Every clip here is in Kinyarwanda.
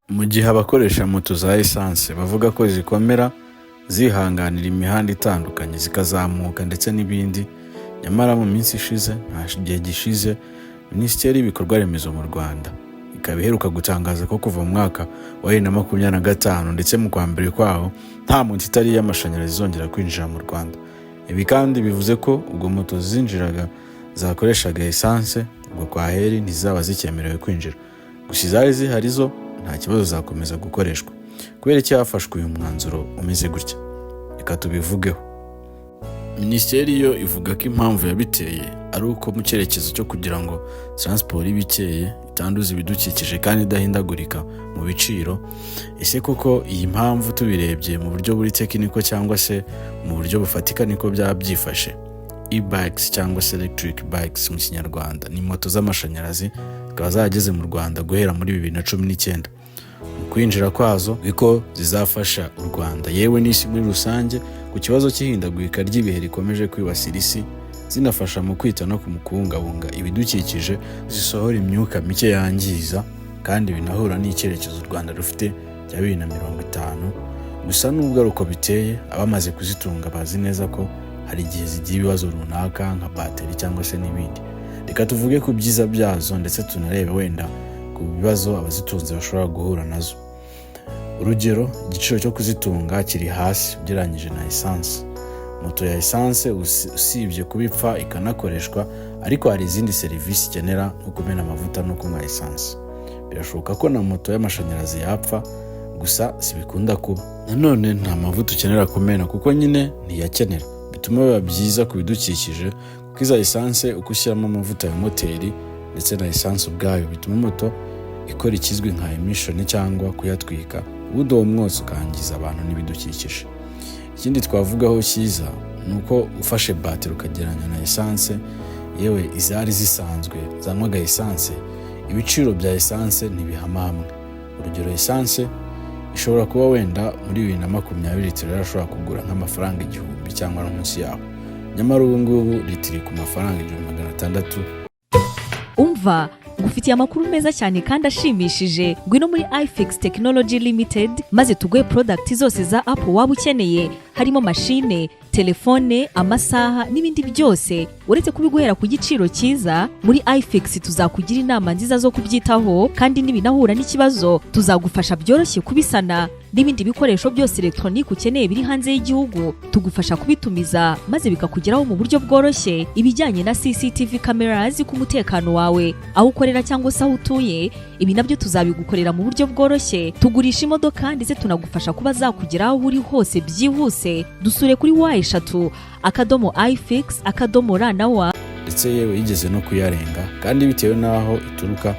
Mu gihe abakoresha moto za esanse bavuga ko zikomera, zihanganira imihanda itandukanye, zikazamuka ndetse n'ibindi, nyamara mu minsi ishize, nta gihe gishize, Minisiteri y'Ibikorwa Remezo mu Rwanda ikaba iheruka gutangaza ko kuva mu mwaka wa 2025 ndetse mu kwa mbere kwaho nta moto itari y'amashanyarazi izongera kwinjira mu Rwanda. Ibi kandi bivuze ko ubwo moto zinjiraga zakoreshaga esanse, ubwo kwa heri ntizaba zikemerewe kwinjira. Gusa izari zihari zo nta kibazo zakomeza gukoreshwa. Kubera iki hafashwe uyu mwanzuro umeze gutya? Reka tubivugeho. Minisiteri yo ivuga ko impamvu yabiteye ari uko mu cyerekezo cyo kugira ngo transport ibe ikeye, itanduza ibidukikije kandi idahindagurika mu biciro. Ese koko iyi mpamvu tubirebye mu buryo buri tekiniko cyangwa se mu buryo bufatika niko byifashe? E-bikes cyangwa se electric bikes mu Kinyarwanda ni moto z'amashanyarazi zikaba zageze mu Rwanda guhera muri 2019. Mu kwinjira kwazo biko zizafasha u Rwanda yewe n'isi muri rusange ku kibazo cy'ihindagurika ry'ibihe rikomeje kwibasira isi, zinafasha mu kwita no kubungabunga ibidukikije, zisohora imyuka mike yangiza, kandi binahura n'icyerekezo u Rwanda rufite cya 2050. Gusa nubwo ari uko biteye, abamaze kuzitunga bazi neza ko hari igihe zigira ibibazo runaka nka bateri cyangwa se n'ibindi. Reka tuvuge ku byiza byazo ndetse tunarebe wenda ku bibazo abazitunze bashobora guhura nazo. Urugero, igiciro cyo kuzitunga kiri hasi ugereranyije na esanse. Moto ya esanse usibye kubipfa ikanakoreshwa, ariko hari izindi serivisi ikenera nko kumena amavuta no kunywa esanse. Birashoboka ko na moto y'amashanyarazi yapfa, gusa sibikunda kuba. Nanone nta mavuta ukenera kumena kuko nyine ntiyakenera. Bituma biba byiza ku bidukikije kuko iza esanse uko ushyiramo amavuta ya moteri ndetse na esanse ubwayo bituma moto ikora ikizwi nka emission cyangwa kuyatwika, ubundi uwo mwotsi ukangiza abantu n'ibidukikije. Ikindi twavugaho cyiza ni uko ufashe bateri ukagereranya na esanse, yewe izari zisanzwe zanywaga esanse, ibiciro bya esanse ntibihama hamwe. Urugero, esanse ishobora kuba wenda muri 2020 litiro yarashobora kugura nk'amafaranga 1000 cyangwa no munsi yaho, nyamara ubu ngubu litiro ku mafaranga 1600. Umva, gufitiye amakuru meza cyane kandi ashimishije. Ngwino muri iFix Technology Limited maze tuguhe product zose za Apple waba ukeneye, harimo machine, telefone, amasaha n'ibindi byose. Uretse kubiguhera ku giciro cyiza, muri iFix tuzakugira inama nziza zo kubyitaho, kandi nibinahura n'ikibazo tuzagufasha byoroshye kubisana. N'ibindi bikoresho byose electronique ukeneye biri hanze y'igihugu tugufasha kubitumiza maze bikakugeraho mu buryo bworoshye. Ibijyanye na CCTV cameras ku mutekano wawe, aho ukorera cyangwa se aho utuye, ibi nabyo tuzabigukorera mu buryo bworoshye. Tugurisha imodoka ndetse tunagufasha kuba zakugeraho uri hose byihuse. Dusure kuri wa_ifix_ra. Ndetse yewe yigeze no kuyarenga, kandi bitewe n'aho ituruka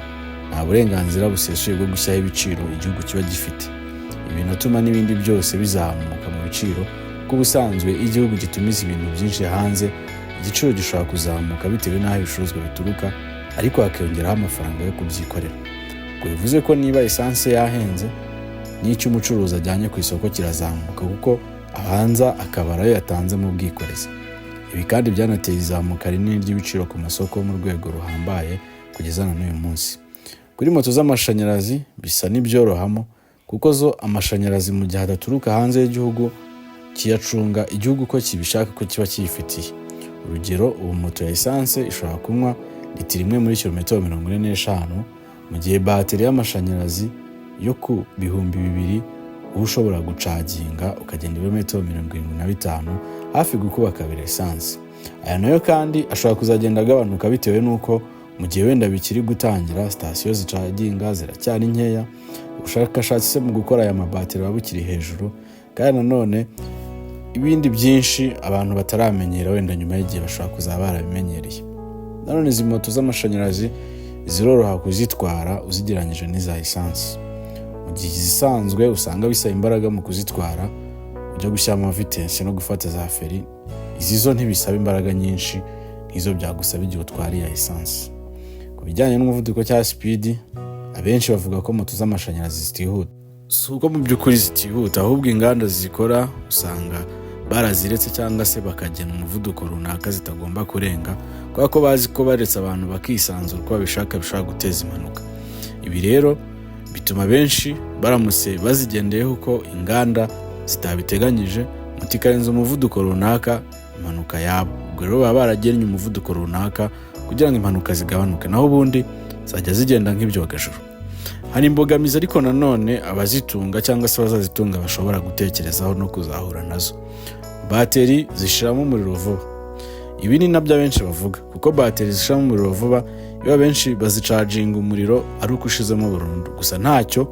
nta burenganzira busesuye bwo gushyiraho ibiciro igihugu kiba gifite. Ibinatuma n'ibindi byose bizamuka mu biciro, kuko ubusanzwe igihugu gitumiza ibintu byinshi hanze, igiciro gishobora kuzamuka bitewe n'aho ibicuruzwa bituruka, ariko hakiyongeraho amafaranga yo kubyikorera. Ubwo bivuze ko niba esanse yahenze, n'icyo umucuruzi ajyanye ku isoko kirazamuka kuko abanza akabara ayo yatanze mu bwikorezi. Ibi kandi byanateye izamuka rinini ry'ibiciro ku masoko mu rwego ruhambaye kugeza na n'uyu munsi. Kuri moto z'amashanyarazi bisa n'ibyorohamo, kuko zo amashanyarazi mu gihe adaturuka hanze y'igihugu kiyacunga igihugu ko kibishaka ko kiba kiyifitiye. Urugero, ubu moto ya esanse ishobora kunywa litiro imwe muri kilometero 45, mu gihe bateri y'amashanyarazi yo ku 2000 ushobora gucaginga ukagenda ibirometero 75, hafi gukuba kabiri esanse. Aya nayo kandi ashobora kuzagenda agabanuka bitewe n'uko mu gihe wenda bikiri gutangira sitasiyo zicaginga ziracyari nkeya, ubushakashatsi se mu gukora aya mabateri babukiri hejuru, kandi nanone ibindi byinshi abantu bataramenyera wenda nyuma y'igihe bashobora kuzaba barabimenyereye. Nanone izi moto z'amashanyarazi ziroroha kuzitwara uzigereranyije n'iza esanse. Mu gihe izisanzwe usanga bisaba imbaraga mu kuzitwara, ujya gushyiramo amavitensi no gufata za feri, izi zo ntibisaba imbaraga nyinshi nk'izo byagusaba igihe utwara iya esanse. Ku bijyanye n'umuvuduko cyangwa speed, abenshi bavuga ko moto z'amashanyarazi zitihuta. Si uko mu by'ukuri zitihuta, ahubwo inganda zikora usanga baraziretse cyangwa se bakagena umuvuduko runaka zitagomba kurenga, kubera ko bazi ko baretse abantu bakisanzura uko babishaka bishobora guteza impanuka. Ibi rero bituma benshi baramutse bazigendeyeho uko inganda zitabiteganyije moto ikarenza umuvuduko runaka impanuka yaba. Ubwo rero baba baragennye umuvuduko runaka kugira ngo impanuka zigabanuke, naho ubundi zajya zigenda nk'ibyogajuru. Hari imbogamizi ariko nanone abazitunga cyangwa se abazazitunga bashobora gutekerezaho no kuzahura nazo. Bateri zishiramo umuriro vuba. Ibi ni nabyo benshi bavuga, kuko bateri zishiramo umuriro vuba iyo benshi bazicaginga umuriro ari uko ushizemo burundu. Gusa ntacyo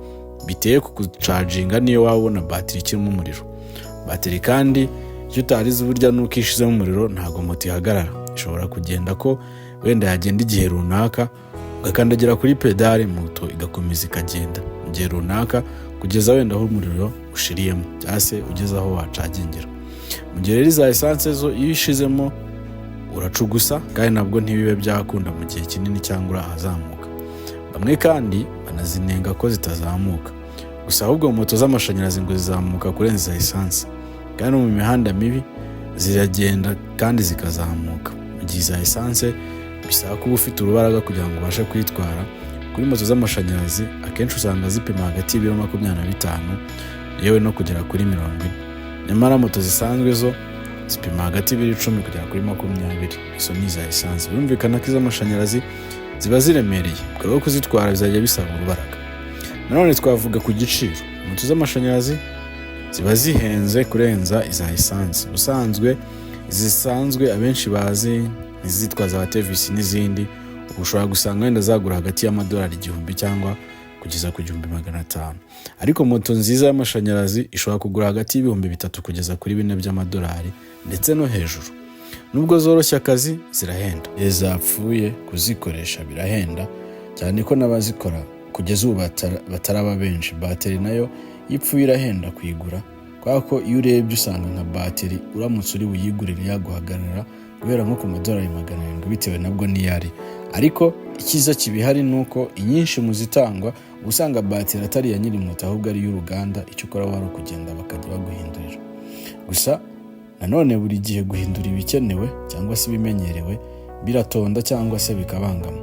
biteye ku gucaginga niyo wabona bateri ikirimo umuriro. Bateri kandi icyo utarize burya nuko ishizemo umuriro ntago moto ihagarara. Ishobora kugenda ko wenda yagenda igihe runaka ugakandagira kuri pedale moto igakomeza ikagenda igihe runaka kugeza wenda aho umuriro ushiriyemo cyangwa se ugeze aho wacagingira. Mu gihe rero za essence zo iyo ishizemo uracugusa kandi nabwo ntibibe byakunda mu gihe kinini cyangwa ahazamuka. Bamwe kandi banazinenga ko zitazamuka, gusa ahubwo moto z'amashanyarazi ngo zizamuka kurenza essence, kandi mu mihanda mibi ziragenda kandi zikazamuka. Mu gihe za essence bisaba kuba ufite urubaraga kugira ngo ubashe kwitwara. Kuri moto z'amashanyarazi akenshi usanga zipima hagati y'ibiro 25 yewe no kugera kuri 40. Nyamara moto zisanzwe zo zipima hagati y'ibiro 10 kugera kuri 20. Izo ni za essence. Birumvikana ko iz'amashanyarazi ziba ziremereye, ubwo kuzitwara bizajya bisaba urubaraga. Nanone twavuga ku giciro. Moto z'amashanyarazi ziba zihenze kurenza iza essence. Ubusanzwe izisanzwe abenshi bazi izitwa za Tevis n'izindi ushobora gusanga wenda zagura hagati y'amadolari 1000 cyangwa kugeza ku 1500. Ariko moto nziza y'amashanyarazi ishobora kugura hagati y'ibihumbi 3 kugeza kuri 4 by'amadolari ndetse no hejuru. Nubwo zoroshya akazi zirahenda, zapfuye kuzikoresha birahenda cyane ko n'abazikora kugeza ubu bataraba benshi. Bateri nayo ipfuye irahenda kuyigura, kwako iyo urebye usanga nka bateri uramutse uri buyigurire yaguhagarara guhera nko ku madolari 700 bitewe nabwo niyari. Ariko ikiza kibihari nuko inyinshi muzitangwa usanga bateri atari ya nyiri moto ahubwo ari y'uruganda. Icyo ukora wari kugenda bakajya baguhindurira. Gusa nanone buri gihe guhindura ibikenewe cyangwa se ibimenyerewe biratonda cyangwa se bikabangama.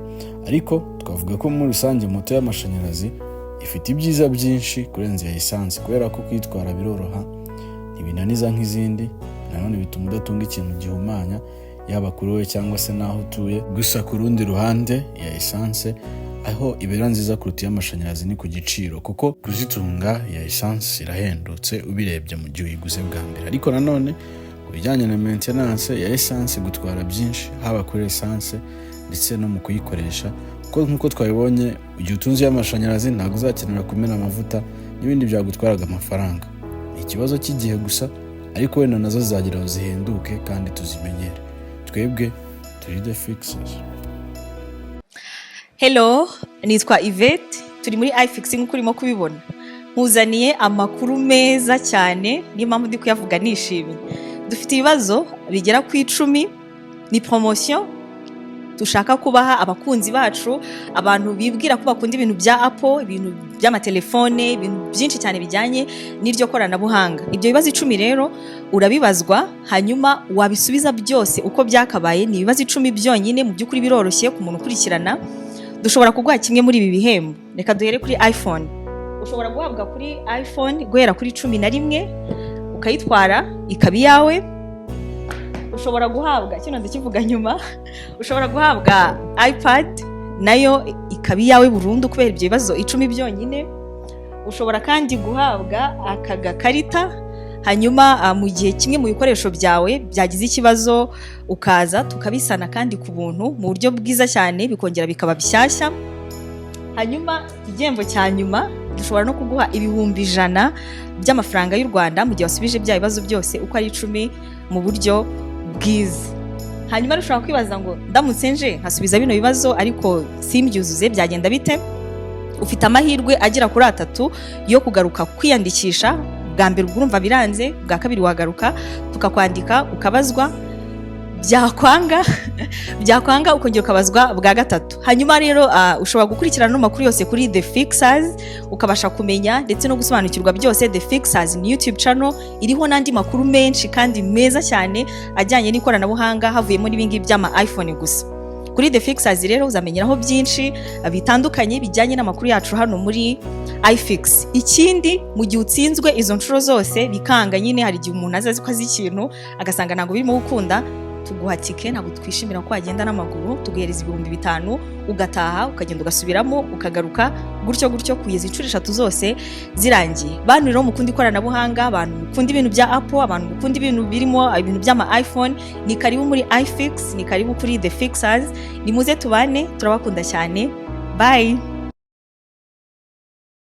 Ariko twavuga ko muri rusange moto y'amashanyarazi ifite ibyiza byinshi kurenza ya essence, kubera ko kwitwara biroroha, ibinaniza nk'izindi, nanone bituma udatunga ikintu gihumanya yaba kuri wowe cyangwa se naho utuye. Gusa ku rundi ruhande ya essence aho ibera nziza kuruta y'amashanyarazi ni ku giciro, kuko kuzitunga ya essence irahendutse ubirebye mu gihe uyiguze bwa mbere. Ariko nanone ku bijyanye na maintenance ya essence gutwara byinshi haba kuri essence ndetse no mu kuyikoresha, kuko nkuko twabibonye igihe utunze y'amashanyarazi ntabwo uzakenera kumena amavuta n'ibindi byagutwaraga amafaranga. Ni ikibazo cy'igihe gusa, ariko wenda nazo zizagira aho zihenduke kandi tuzimenyere. Twebwe turi The Fixers. Hello, nitwa Yvette, turi muri iFix nk'uko urimo kubibona. Nkuzaniye amakuru meza cyane, niyo mpamvu ndi kuyavuga nishimye. Dufite ibibazo bigera ku 10, ni promotion dushaka kubaha abakunzi bacu, abantu bibwira ko bakunda ibintu bya Apple, ibintu by'amatelefone, ibintu byinshi cyane bijyanye n'iryo koranabuhanga. Ibyo bibazo 10 rero urabibazwa, hanyuma wabisubiza byose uko byakabaye. Ni ibibazo 10 byonyine, mu by'ukuri biroroshye ku muntu ukurikirana. Dushobora kuguha kimwe muri ibi bihembo. Reka duhere kuri iPhone. Ushobora guhabwa kuri iPhone guhera kuri 11 ukayitwara ikaba iyawe. Ushobora guhabwa, kino ndakivuga nyuma, ushobora guhabwa iPad nayo ikaba iyawe burundu kubera ibyo bibazo 10 byonyine. Ushobora kandi guhabwa aka gakarita, hanyuma mu gihe kimwe mu bikoresho byawe byagize ikibazo ukaza tukabisana kandi ku buntu mu buryo bwiza cyane, bikongera bikaba bishyashya. Hanyuma igihembo cya nyuma dushobora no kuguha ibihumbi 100 by'amafaranga y'u Rwanda mu gihe wasubije bya bibazo byose uko ari 10 mu buryo bwiza. Hanyuma rushobora kwibaza ngo ndamutse nje nkasubiza bino bibazo ariko simbyuzuze byagenda bite? Ufite amahirwe agera kuri 3 yo kugaruka kwiyandikisha. Bwa mbere urumva biranze, bwa kabiri wagaruka tukakwandika ukabazwa, byakwanga ukongera ukabazwa bwa gatatu. Hanyuma rero ushobora gukurikirana no makuru yose kuri The Fixers ukabasha kumenya ndetse no gusobanukirwa byose. The Fixers ni YouTube channel iriho nandi makuru menshi kandi meza cyane ajyanye n'ikoranabuhanga, havuyemo n'ibingi by'ama iPhone gusa. Kuri The Fixers rero uzamenyeraho byinshi bitandukanye bijyanye n'amakuru yacu hano muri iFix. Ikindi mu gihe utsinzwe izo nshuro zose bikanga, nyine hari igihe umuntu azazi ko azi ikintu agasanga ntabwo birimo gukunda, tuguha tike, ntabwo twishimira ko wagenda n'amaguru, tuguhereza 5,000 ugataha ukagenda ugasubiramo ukagaruka gutyo gutyo kugeza inshuro 3 zose zirangiye. Bantu rero mukunda ikoranabuhanga, abantu mukunda ibintu bya Apple, abantu mukunda ibintu birimo ibintu by'ama iPhone, ni karibu muri iFix, ni karibu kuri The Fixers, ni muze tubane, turabakunda cyane. Bye.